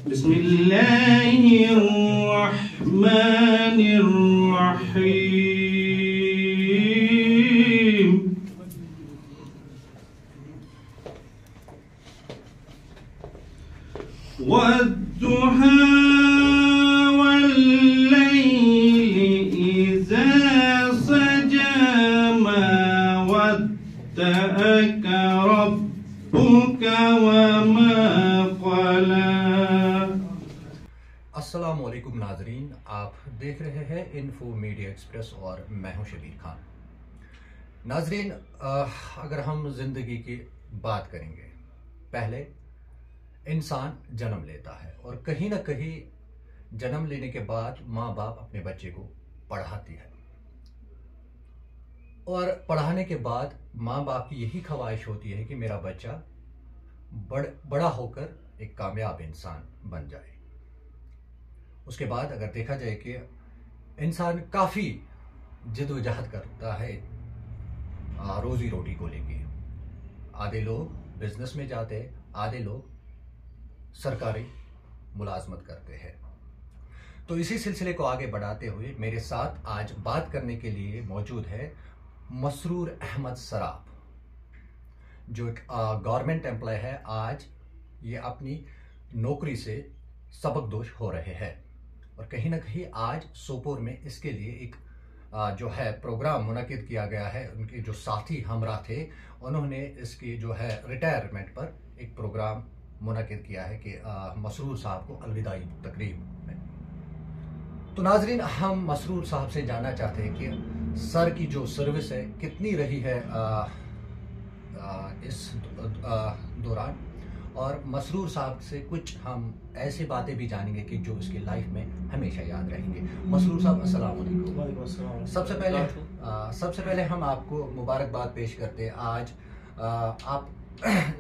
बिस्मिल्लाहिर्रहमानिर्रहीम। वद्दुहा वल्लैलि इज़ा सजा मा वद्दअक रब्बुक वमा क़ला। अस्सलामु अलैकुम नाजरीन, आप देख रहे हैं इन्फो मीडिया एक्सप्रेस और मैं हूं शबीर खान। नाजरीन, अगर हम जिंदगी की बात करेंगे, पहले इंसान जन्म लेता है और कहीं ना कहीं जन्म लेने के बाद माँ बाप अपने बच्चे को पढ़ाती है और पढ़ाने के बाद माँ बाप की यही ख्वाहिश होती है कि मेरा बच्चा बड़ा होकर एक कामयाब इंसान बन जाए। उसके बाद अगर देखा जाए कि इंसान काफ़ी जिद्दोजहद करता है रोज़ी रोटी को लेके। आधे लोग बिजनेस में जाते हैं, आधे लोग सरकारी मुलाजमत करते हैं। तो इसी सिलसिले को आगे बढ़ाते हुए मेरे साथ आज बात करने के लिए मौजूद है मसरूर अहमद सराफ, जो एक गवर्नमेंट एम्प्लॉय है। आज ये अपनी नौकरी से सबकदोश हो रहे हैं और कहीं ना कहीं आज सोपोर में इसके लिए एक जो है प्रोग्राम मुनक़िद किया गया है। उनके जो साथी हमरा थे, उन्होंने इसकी जो है रिटायरमेंट पर एक प्रोग्राम मुनक़िद किया है कि मसरूर साहब को अलविदाई तकरीब में। तो नाजरीन, हम मसरूर साहब से जानना चाहते हैं कि सर की जो सर्विस है कितनी रही है इस दौरान, और मसरूर साहब से कुछ हम ऐसी बातें भी जानेंगे कि जो इसकी लाइफ में हमेशा याद रहेंगे। मसरूर साहब, अस्सलाम वालेकुम। सबसे पहले हम आपको मुबारकबाद पेश करते हैं। आज आप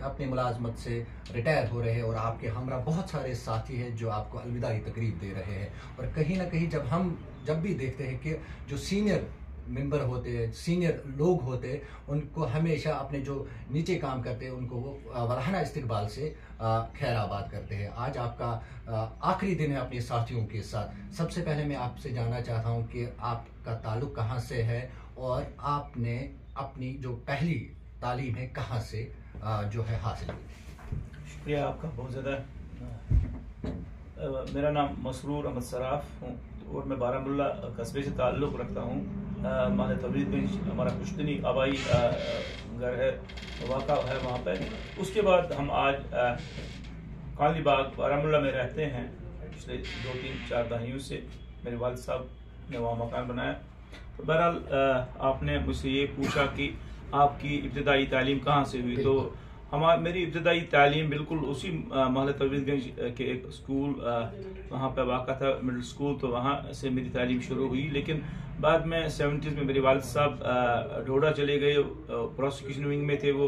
अपनी मुलाजमत से रिटायर हो रहे हैं और आपके हमरा बहुत सारे साथी हैं जो आपको अलविदाई तकरीब दे रहे हैं। और कहीं ना कहीं जब भी देखते हैं कि जो सीनियर मेंबर होते हैं, सीनियर लोग होते हैं, उनको हमेशा अपने जो नीचे काम करते हैं उनको वो वरहाना इस्तकबाल से खैराबाद करते हैं। आज आपका आखिरी दिन है अपने साथियों के साथ। सबसे पहले मैं आपसे जानना चाहता हूं कि आपका ताल्लुक कहां से है और आपने अपनी जो पहली तालीम है कहां से जो है हासिल की? शुक्रिया आपका बहुत ज़्यादा। मेरा नाम मसरूर अहमद सराफ हूँ और मैं बारामुल्ला कस्बे से ताल्लुक़ रखता हूँ। माल तबरीज़गंज हमारा पुश्तनी आबाई घर है, वाक़ा है वहाँ पर। उसके बाद हम आज काली बाग बारामुल्ला में रहते हैं पिछले 2-3-4 दहाइयों से। मेरे वालिद साहब ने वहाँ मकान बनाया। तो बहरहाल आपने मुझसे ये पूछा कि आपकी इब्तदाई तालीम कहाँ से हुई, तो मेरी इब्तदाई तालीम बिल्कुल उसी महल तबरीज़गंज के एक स्कूल वहाँ पर वाक़ा था, मिडिल स्कूल, तो वहाँ से मेरी तालीम शुरू हुई। लेकिन बाद में 70s में मेरे वालिद साहब ढोडा चले गए, प्रोसिक्यूशन विंग में थे, वो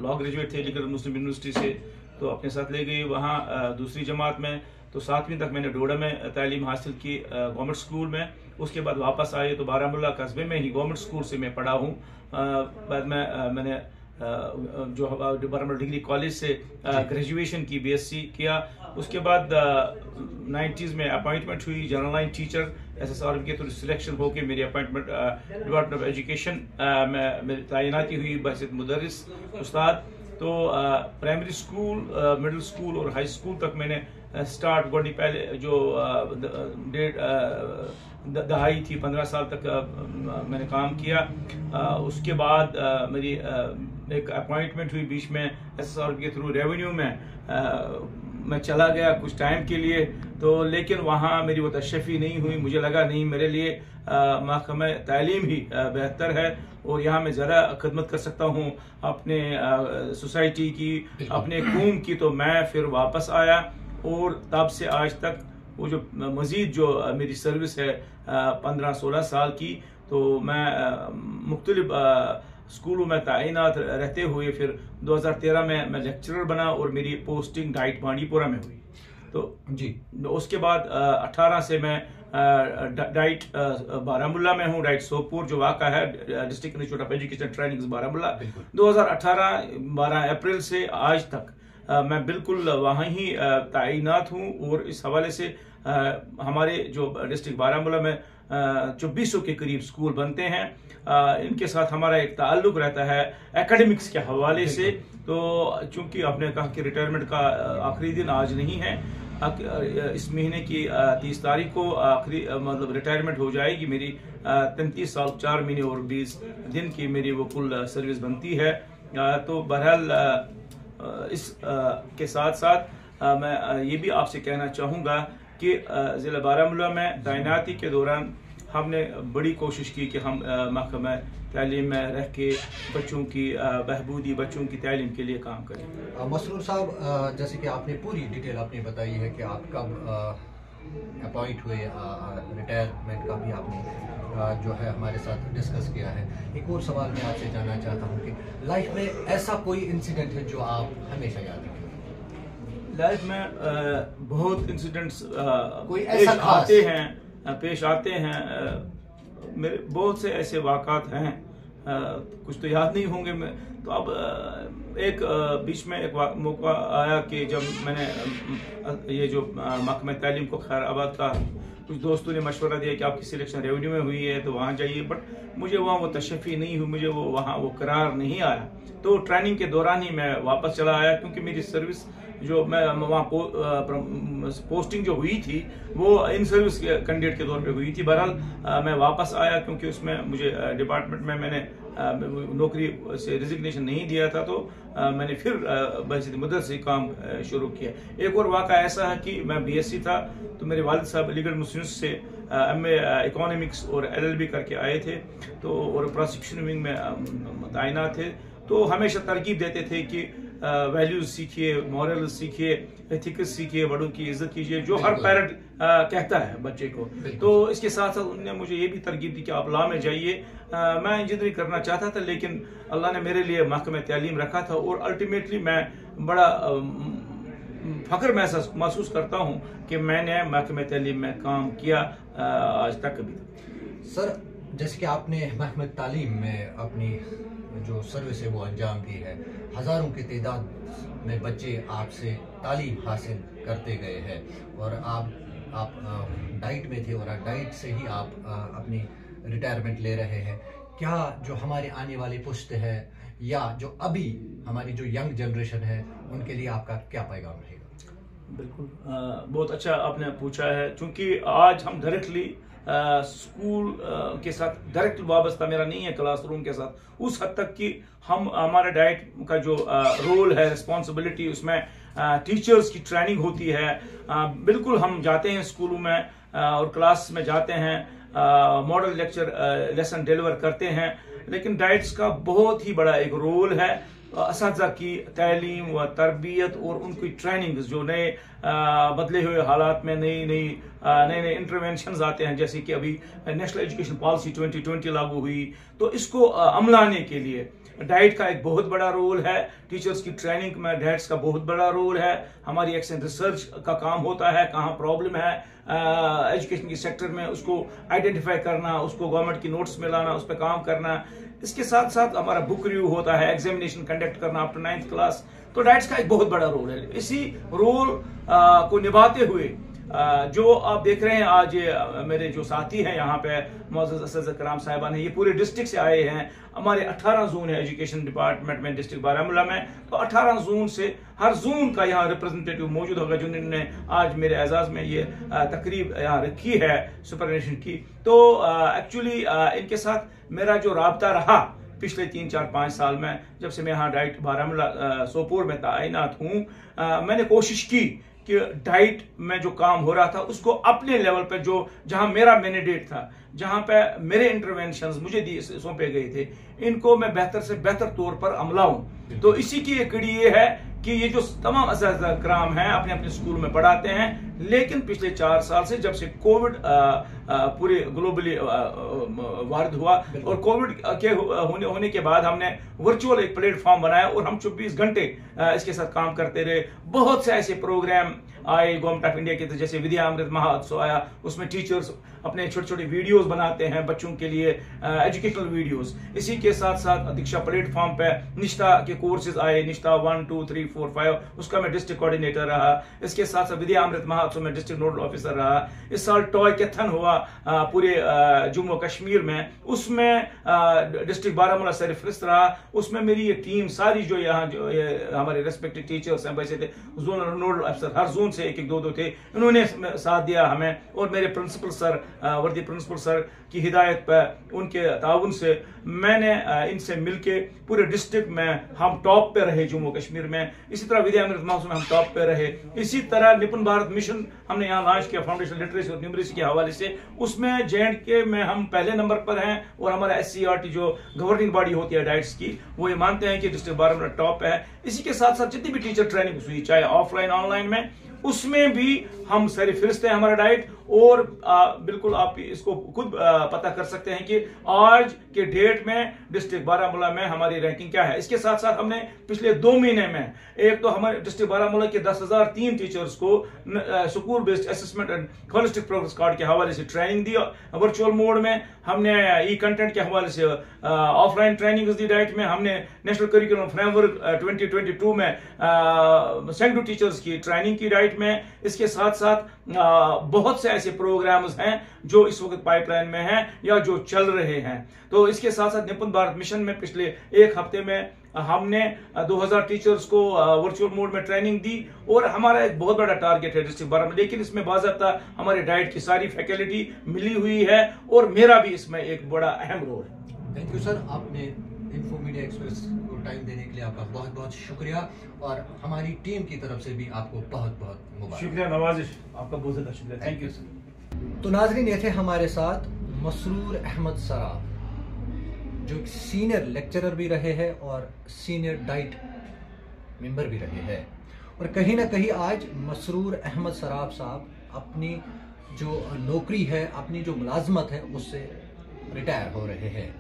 लॉ ग्रेजुएट थे लेकिन मुस्लिम यूनिवर्सिटी से, तो अपने साथ ले गए वहाँ दूसरी जमात में। तो 7वीं तक मैंने ढोडा में तालीम हासिल की गवर्नमेंट स्कूल में। उसके बाद वापस आए तो बारामुल्ला कस्बे में ही गवर्नमेंट स्कूल से मैं पढ़ा हूँ। बाद में मैंने जो बारामुल्ला डिग्री कॉलेज से ग्रेजुएशन की, BSc किया। उसके बाद 90s में अपॉइंटमेंट हुई जनरल लाइन टीचर SSR के थ्रू सिलेक्शन होकर मेरी अपॉइंटमेंट डिपार्टमेंट ऑफ एजुकेशन में मेरी तैनाती हुई बहसियत मुदर्रिस उस्ताद। तो प्राइमरी स्कूल, मिडिल स्कूल और हाई स्कूल तक मैंने स्टार्ट गोडी पहले जो दहाई थी 15 साल तक मैंने काम किया। उसके बाद मेरी एक अपॉइंटमेंट हुई बीच में SSR के थ्रू रेवेन्यू में। मैं चला गया कुछ टाइम के लिए, तो लेकिन वहाँ मेरी वो तशफ़ी नहीं हुई। मुझे लगा नहीं, मेरे लिए महकमा तालीम ही बेहतर है और यहाँ मैं ज़रा खिदमत कर सकता हूँ अपने सोसाइटी की, अपने कौम की। तो मैं फिर वापस आया और तब से आज तक वो जो मज़ीद जो मेरी सर्विस है 15-16 साल की, तो मैं मुख्तलिफ स्कूलों में तैनात रहते हुए फिर 2013 में मैं लेक्चरर बना और मेरी पोस्टिंग डाइट बांडीपुरा में हुई। तो जी उसके बाद 18 से मैं डाइट बारामुल्ला में हूँ, डाइट सोपोर जो वाक़ा है district institute of education training Baramulla. 2018 12 अप्रैल से आज तक मैं बिल्कुल वहाँ ही तैनात हूँ। और इस हवाले से हमारे जो डिस्ट्रिक्ट बारामूला में 2400 के करीब स्कूल बनते हैं, इनके साथ हमारा एक ताल्लुक रहता है एकेडमिक्स के हवाले से। तो चूंकि आपने कहा कि रिटायरमेंट का आखिरी दिन आज नहीं है, इस महीने की 30 तारीख को आखिरी मतलब रिटायरमेंट हो जाएगी मेरी। 33 साल 4 महीने और 20 दिन की मेरी वो कुल सर्विस बनती है। तो बहरहाल इस के साथ साथ मैं ये भी आपसे कहना चाहूँगा कि ज़िला बारामूला में तैनाती के दौरान हमने बड़ी कोशिश की कि हम महकमा तालीम में रह के बच्चों की बहबूदी, बच्चों की तालीम के लिए काम करें। मसरूर साहब, जैसे कि आपने पूरी डिटेल आपने बताई है कि आप कब अपॉइंट हुए, रिटायरमेंट का भी आपने जो है हमारे साथ डिस्कस किया है। एक और सवाल मैं आपसे जानना चाहता हूँ कि लाइफ में ऐसा कोई इंसिडेंट है जो आप हमेशा याद रखें? लाइफ में बहुत इंसिडेंट्स कोई ऐसा पेश आते हैं। मेरे बहुत से ऐसे वाक़ात हैं, कुछ तो याद नहीं होंगे। मैं तो अब एक बीच में एक मौका आया कि जब मैंने ये जो महकमा तालीम को खैराबाद का कुछ दोस्तों ने मशवरा दिया कि आपकी सिलेक्शन रेवेन्यू में हुई है तो वहाँ जाइए, बट मुझे वहाँ वो तशफ़ी नहीं हुई, मुझे वहाँ वो करार नहीं आया। तो ट्रेनिंग के दौरान ही मैं वापस चला आया, क्योंकि मेरी सर्विस जो मैं वहाँ पोस्टिंग जो हुई थी वो इन सर्विस कैंडिडेट के तौर पे हुई थी। बहरहाल मैं वापस आया, क्योंकि उसमें मुझे डिपार्टमेंट में मैंने नौकरी से रिजिग्नेशन नहीं दिया था, तो मैंने फिर बसीद मुद्दत से काम शुरू किया। एक और वाक़ा ऐसा है कि मैं BSc था, तो मेरे वालिद साहब अलीगढ़ मुस्लिम से MA इकोनॉमिक्स और LLB करके आए थे, तो और प्रोसिक्यूशन विंग में तैनात थे। तो हमेशा तरकीब देते थे कि वैल्यूज सीखिए, मॉरल्स सीखिए, एथिक्स सीखिए, बड़ों की इज्जत कीजिए, जो हर पेरेंट कहता है बच्चे को। तो इसके साथ साथ उन्होंने मुझे ये भी तरकीब दी कि आप लॉ में जाइए। मैं इंजीनियरिंग करना चाहता था, लेकिन अल्लाह ने मेरे लिए महकमा तालीम रखा था, और अल्टीमेटली मैं बड़ा फख्र महसूस करता हूँ कि मैंने महकमा तालीम में काम किया आज तक अभी। सर, जैसे कि आपने महकमा तालीम में अपनी जो सर्विस है वो अंजाम दी है, हज़ारों की तादाद में बच्चे आपसे तालीम हासिल करते गए हैं, और आप डाइट में थे और डाइट से ही आप अपनी रिटायरमेंट ले रहे हैं। क्या जो हमारे आने वाली पुश्त है या जो अभी हमारी जो यंग जनरेशन है उनके लिए आपका क्या पैगाम रहेगा? बिल्कुल, बहुत अच्छा आपने पूछा है, क्योंकि आज हम डायरेक्टली स्कूल के साथ डायरेक्ट वाबस्ता मेरा नहीं है क्लासरूम के साथ, उस हद तक कि हम हमारा डाइट का जो रोल है, रिस्पॉन्सिबिलिटी, उसमें टीचर्स की ट्रेनिंग होती है। बिल्कुल हम जाते हैं स्कूलों में और क्लास में जाते हैं, मॉडल लेक्चर लेसन डिलीवर करते हैं, लेकिन डाइट्स का बहुत ही बड़ा एक रोल है। असातिज़ा की तालीम व तरबियत और उनकी ट्रेनिंग, जो नए बदले हुए हालात में नए इंटरवेंशंस आते हैं, जैसे कि अभी नेशनल एजुकेशन पॉलिसी 2020 लागू हुई, तो इसको अमलाने के लिए डाइट का एक बहुत बड़ा रोल है। टीचर्स की ट्रेनिंग में डाइट्स का बहुत बड़ा रोल है। हमारी एक्शन रिसर्च का काम होता है, कहाँ प्रॉब्लम है एजुकेशन के सेक्टर में, उसको आइडेंटिफाई करना, उसको गवर्नमेंट की नोट्स में लाना, उस पर काम करना। इसके साथ साथ हमारा बुक रिव्यू होता है, एग्जामिनेशन कंडक्ट करना अप टू 9th क्लास। तो डाइट्स का एक बहुत बड़ा रोल है। इसी रोल को निभाते हुए जो आप देख रहे हैं आज मेरे जो साथी हैं यहाँ पे, मोअज़्ज़ज़ असद कराम साहिबान है, ये पूरे डिस्ट्रिक्ट से आए हैं। हमारे 18 जोन है एजुकेशन डिपार्टमेंट में डिस्ट्रिक्ट बारामूला में, तो 18 जोन से हर जोन का यहाँ रिप्रेजेंटेटिव मौजूद होगा, जिन्होंने आज मेरे एजाज में ये तकरीब यहाँ रखी है सुपरनेशन की। तो एक्चुअली इनके साथ मेरा जो राब्ता रहा पिछले 3-4-5 साल में, जब से मैं यहाँ डाइट बारामूला सोपोर में तैनात हूँ, मैंने कोशिश की कि डाइट में जो काम हो रहा था उसको अपने लेवल पे, जो जहां मेरा मैंडेट था, जहां पे मेरे इंटरवेंशंस मुझे सौंपे गए थे, इनको मैं बेहतर से बेहतर तौर पर अमलाऊं। तो इसी की एक कड़ी ये है कि ये जो तमाम असातिज़ा कराम हैं अपने अपने स्कूल में पढ़ाते हैं, लेकिन पिछले 4 साल से जब से कोविड पूरे ग्लोबली वारद हुआ और कोविड के होने के बाद हमने वर्चुअल एक प्लेटफॉर्म बनाया और हम 24 घंटे इसके साथ काम करते रहे। बहुत से ऐसे प्रोग्राम आए गवर्नमेंट ऑफ इंडिया के, जैसे विद्या अमृत महोत्सव आया, उसमें टीचर्स अपने छोटे छोटे वीडियोस बनाते हैं बच्चों के लिए, एजुकेशनल वीडियोस। इसी के साथ साथ दीक्षा प्लेटफॉर्म पे निष्ठा के कोर्सेज आए, निष्ठा 1, 2, 3, 4, 5, उसका मैं डिस्ट्रिक्ट कोऑर्डिनेटर रहा। इसके साथ साथ विद्या अमृत महोत्सव में डिस्ट्रिक्ट नोडल ऑफिसर रहा। इस साल टॉय कैथन हुआ पूरे जम्मू कश्मीर में, उसमें डिस्ट्रिक्ट बारामूला सरफहरिस्त रहा। उसमें मेरी ये टीम सारी जो यहाँ जो हमारे रेस्पेक्टिव टीचर्स हैं, वैसे थे जोनल नोडल ऑफिसर, हर जोन से एक एक दो थे, इन्होंने साथ दिया हमें। और मेरे प्रिंसिपल सर, वर्दी प्रिंसिपल सर की हिदायत पर, उनके ताउन से मैंने इनसे मिलके पूरे डिस्ट्रिक्ट में हम टॉप पे रहे जम्मू कश्मीर में। इसी तरह विद्या अमृत महोत्सव में हम टॉप पे रहे। इसी तरह निपुण भारत मिशन हमने यहाँ लॉन्च किया फाउंडेशन लिटरेसी और न्यूमरेसी के हवाले से, उसमें J&K में हम पहले नंबर पर हैं। और हमारा SCRT जो गवर्निंग बॉडी होती है डाइट्स की, वो ये मानते हैं कि डिस्ट्रिक्ट बारामूला टॉप है। इसी के साथ साथ जितनी भी टीचर ट्रेनिंग हुई, चाहे ऑफलाइन ऑनलाइन में, उसमें भी हम सरफहरिस्त हैं हमारा डाइट। और बिल्कुल आप इसको खुद पता कर सकते हैं कि आज के डेट में डिस्ट्रिक्ट बारामूला में हमारी रैंकिंग क्या है। इसके साथ साथ हमने पिछले 2 महीने में एक तो हमारे डिस्ट्रिक्ट बारामूला के 10,003 टीचर्स को school based assessment and holistic progress card के हवाले से ट्रेनिंग दी वर्चुअल मोड में। हमने ई कंटेंट के हवाले से ऑफलाइन ट्रेनिंग दी डाइट में। हमने नेशनल करिकुलम फ्रेमवर्क 2022 में सैकड़ों टीचर्स की ट्रेनिंग की डाइट में। इसके साथ साथ बहुत से ऐसे प्रोग्राम्स हैं जो इस वक्त पाइपलाइन में हैं या जो चल रहे हैं। तो इसके साथ साथ निपुण भारत मिशन में पिछले 1 हफ्ते में हमने 2000 टीचर्स को वर्चुअल मोड में ट्रेनिंग दी। और हमारा एक बहुत बड़ा टारगेट है डिस्ट्रिक्ट बारामूला, लेकिन इसमें बाज़ाब्ता हमारे डाइट की सारी फैकल्टी मिली हुई है और मेरा भी इसमें एक बड़ा अहम रोल है। थैंक यू सर, आपने इन्फो मीडिया एक्सप्रेस को टाइम देने के लिए आपका बहुत बहुत शुक्रिया। और हमारी टीम की तरफ से भी आपको बहुत बहुत मुबारक। शुक्रिया नवाजिश, आपका बहुत ज़्यादा शुक्रिया। Thank you sir. तो नाज़रीन, ये थे हमारे साथ मसरूर अहमद सराफ, जो सीनियर लेक्चरर भी रहे हैं और सीनियर डाइट मेंबर भी रहे हैं। और कहीं ना कहीं आज मसरूर अहमद सराफ साहब अपनी जो नौकरी है, अपनी जो मुलाजमत है, उससे रिटायर हो रहे हैं।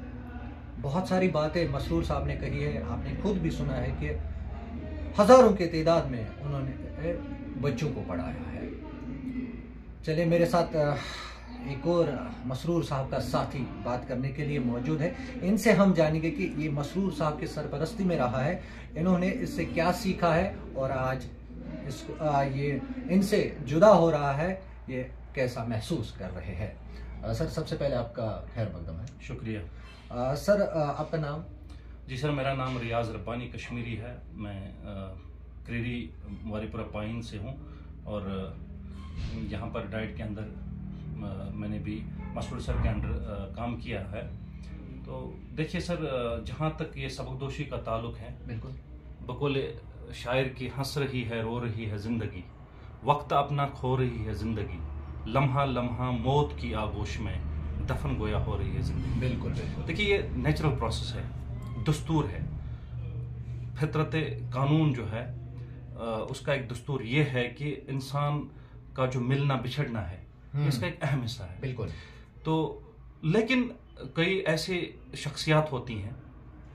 बहुत सारी बातें मसरूर साहब ने कही है, आपने खुद भी सुना है कि हज़ारों के तादाद में उन्होंने बच्चों को पढ़ाया है। चलिए, मेरे साथ एक और मसरूर साहब का साथी बात करने के लिए मौजूद है। इनसे हम जानेंगे कि ये मसरूर साहब की सरपरस्ती में रहा है, इन्होंने इससे क्या सीखा है और आज ये इनसे जुदा हो रहा है, ये कैसा महसूस कर रहे हैं। सर, सबसे पहले आपका खैर मकदम है। शुक्रिया। सर, आपका नाम? जी सर, मेरा नाम रियाज रब्बानी कश्मीरी है। मैं क्रेरी वारीपुरा पाइन से हूँ और यहाँ पर डाइट के अंदर मैंने भी मसरूर सर के अंडर काम किया है। तो देखिए सर, जहाँ तक ये सबकदोशी का ताल्लुक है, बिल्कुल बकौल शायर की हंस रही है रो रही है जिंदगी, वक्त अपना खो रही है जिंदगी, लम्हा लम्हा मौत की आगोश में दफन गोया हो रही है जिंदगी। बिल्कुल बिल्कुल। देखिए, ये नेचुरल प्रोसेस है, दस्तूर है, फितरत कानून जो है उसका एक दस्तूर ये है कि इंसान का जो मिलना बिछड़ना है, इसका एक अहम हिस्सा है। बिल्कुल। तो लेकिन कई ऐसे शख्सियात होती हैं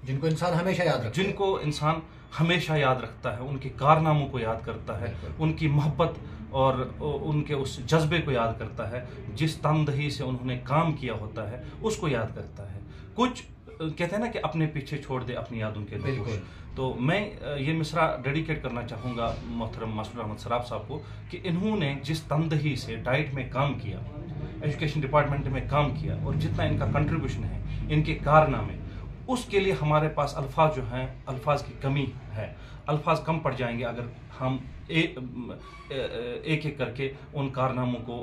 जिनको इंसान हमेशा याद रखता है, जिनको इंसान हमेशा याद रखता है, उनके कारनामों को याद करता है, उनकी मोहब्बत और उनके उस जज्बे को याद करता है, जिस तनदही से उन्होंने काम किया होता है उसको याद करता है। कुछ कहते हैं ना कि अपने पीछे छोड़ दे अपनी यादों के लोग। तो मैं ये मिसरा डेडिकेट करना चाहूँगा मोहतरम मसरूर अहमद सराफ साहब को कि इन्होंने जिस तनदही से डाइट में काम किया, एजुकेशन डिपार्टमेंट में काम किया और जितना इनका कंट्रीब्यूशन है, इनके कारनामे, उसके लिए हमारे पास अल्फाज जो हैं, अल्फाज की कमी है। अल्फाज कम पड़ जाएंगे अगर हम एक एक करके उन कारनामों को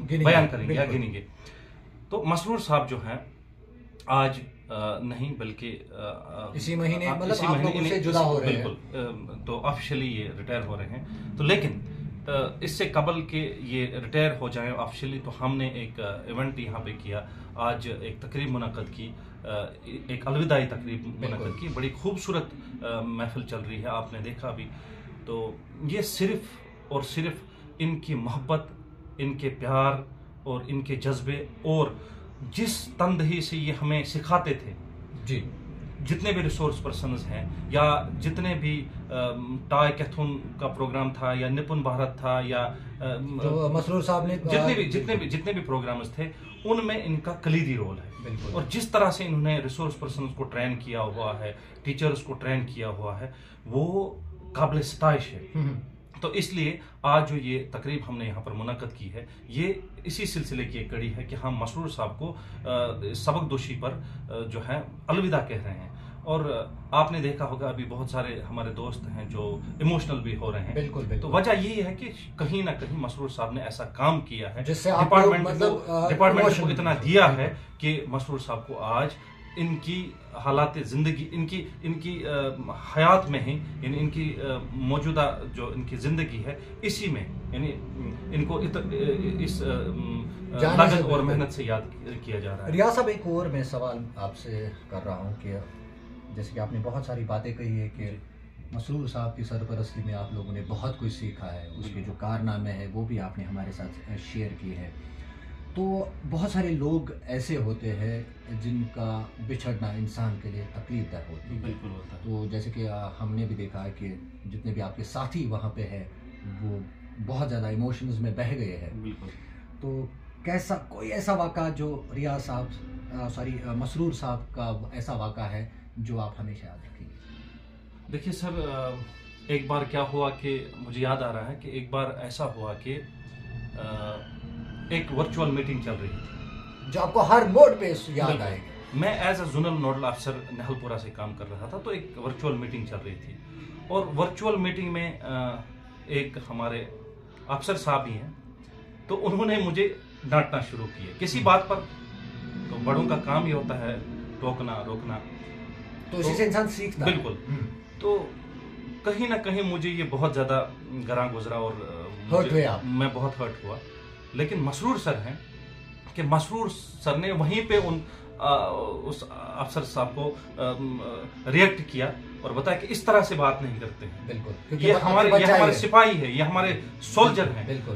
बयान करेंगे या गिनेंगे। तो मसरूर साहब जो हैं आज नहीं बल्कि इसी महीने मतलब आप लोगों से जुदा हो रहे हैं। बिल्कुल। तो ऑफिशियली ये रिटायर हो रहे हैं। तो लेकिन इससे कबल के ये रिटायर हो जाएं ऑफिशियली, तो हमने एक इवेंट यहाँ पे किया। आज एक तकरीब मुनक़द की, एक अलविदाई तकरीब मुनक़द की। बड़ी खूबसूरत महफिल चल रही है, आपने देखा भी। तो ये सिर्फ और सिर्फ इनकी मोहब्बत, इनके प्यार और इनके जज्बे और जिस तनदही से ये हमें सिखाते थे जी, जितने भी रिसोर्स पर्सन्स हैं या जितने भी टाई कैथून का प्रोग्राम था या निपुण भारत था या जो मसरूर साहब ने जितने भी प्रोग्राम्स थे उनमें इनका कलीदी रोल है। बिल्कुल। और जिस तरह से इन्होंने रिसोर्स पर्सन को ट्रेन किया हुआ है, टीचर्स को ट्रेन किया हुआ है, वो काबिल सिताइश है। तो इसलिए आज जो ये तकरीब हमने यहाँ पर मुनक्कद की है, ये इसी सिलसिले की एक कड़ी है कि हम मसरूर साहब को सबक दोशी पर जो है अलविदा कह रहे हैं। और आपने देखा होगा अभी बहुत सारे हमारे दोस्त हैं जो इमोशनल भी हो रहे हैं। बिल्कुल, बिल्कुल। तो वजह यही है कि कहीं ना कहीं मसरूर साहब ने ऐसा काम किया है, जिससे डिपार्टमेंट को इतना दिया है कि मसरूर साहब को आज इनकी हालात जिंदगी, इनकी हयात में ही, यानी इनकी मौजूदा जो इनकी जिंदगी है, इसी में यानी इनको इस लागत और मेहनत से याद किया जा रहा है। रियाज साहब, एक और मैं सवाल आपसे कर रहा हूँ कि जैसे कि आपने बहुत सारी बातें कही है कि मसरूर साहब की सरपरस्ती में आप लोगों ने बहुत कुछ सीखा है, उसके जो कारनामे हैं वो भी आपने हमारे साथ शेयर किए हैं। तो बहुत सारे लोग ऐसे होते हैं जिनका बिछड़ना इंसान के लिए तकलीफ दह होती है। बिल्कुल होता है। तो जैसे कि हमने भी देखा है कि जितने भी आपके साथी वहाँ पे हैं वो बहुत ज़्यादा इमोशंस में बह गए हैं। बिल्कुल। तो कैसा कोई ऐसा वाक़ा जो रियाज साहब मसरूर साहब का ऐसा वाक़ा है जो आप हमेशा याद रखेंगे? देखिए सर, एक बार क्या हुआ कि मुझे याद आ रहा है कि एक बार ऐसा हुआ कि एक वर्चुअल मीटिंग चल रही थी जो आपको हर मोड पे याद आएगी। मैं एज अ जोनल नोडल अफसर नहलपुरा से काम कर रहा था, तो एक वर्चुअल मीटिंग चल रही थी और वर्चुअल मीटिंग में एक हमारे अफसर साहब ही हैं, तो उन्होंने मुझे डांटना शुरू किया किसी बात पर। तो बड़ों का काम ही होता है टोकना रोकना, तो इसी से इंसान सीखता है। बिल्कुल। तो कहीं ना कहीं मुझे ये बहुत ज्यादा गरा गुजरा और मैं बहुत हर्ट हुआ। लेकिन मसरूर सर हैं कि मसरूर सर ने वहीं पे उस अफसर साहब को रिएक्ट किया और बताया कि इस तरह से बात नहीं करते हैं। बिल्कुल। ये हमारे सिपाही है, ये हमारे सोल्जर हैं। बिल्कुल।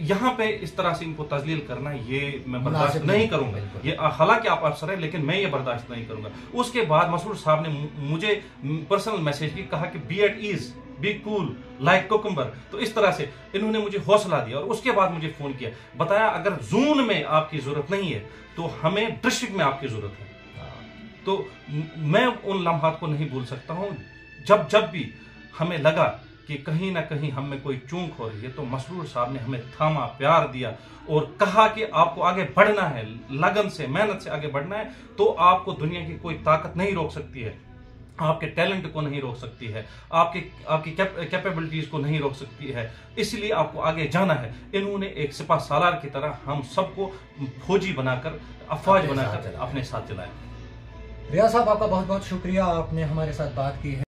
यहाँ पे इस तरह से इनको तजलील करना ये मैं बर्दाश्त नहीं करूंगा। ये हालांकि आप अफसर हैं लेकिन मैं ये बर्दाश्त नहीं करूंगा। उसके बाद मसरूर साहब ने मुझे पर्सनल मैसेज की, कहा कि be at ease, be cool like cucumber. तो इस तरह से इन्होंने मुझे हौसला दिया और उसके बाद मुझे फोन किया, बताया अगर जून में आपकी जरूरत नहीं है तो हमें डिस्ट्रिक्ट में आपकी जरूरत है। तो मैं उन लम्हात को नहीं भूल सकता हूं, जब भी हमें लगा कि कहीं ना कहीं हम में कोई चूक हो रही है, तो मसरूर साहब ने हमें थामा, प्यार दिया और कहा कि आपको आगे बढ़ना है, लगन से मेहनत से आगे बढ़ना है, तो आपको दुनिया की कोई ताकत नहीं रोक सकती है, आपके टैलेंट को नहीं रोक सकती है, आपकी कैपेबिलिटीज को नहीं रोक सकती है, इसलिए आपको आगे जाना है। इन्होंने एक सिपा सालार की तरह हम सबको फौजी बनाकर, अफवाज बनाकर अपने साथ चलाया। रियाज साहब, आपका बहुत बहुत शुक्रिया, आपने हमारे साथ बात की है।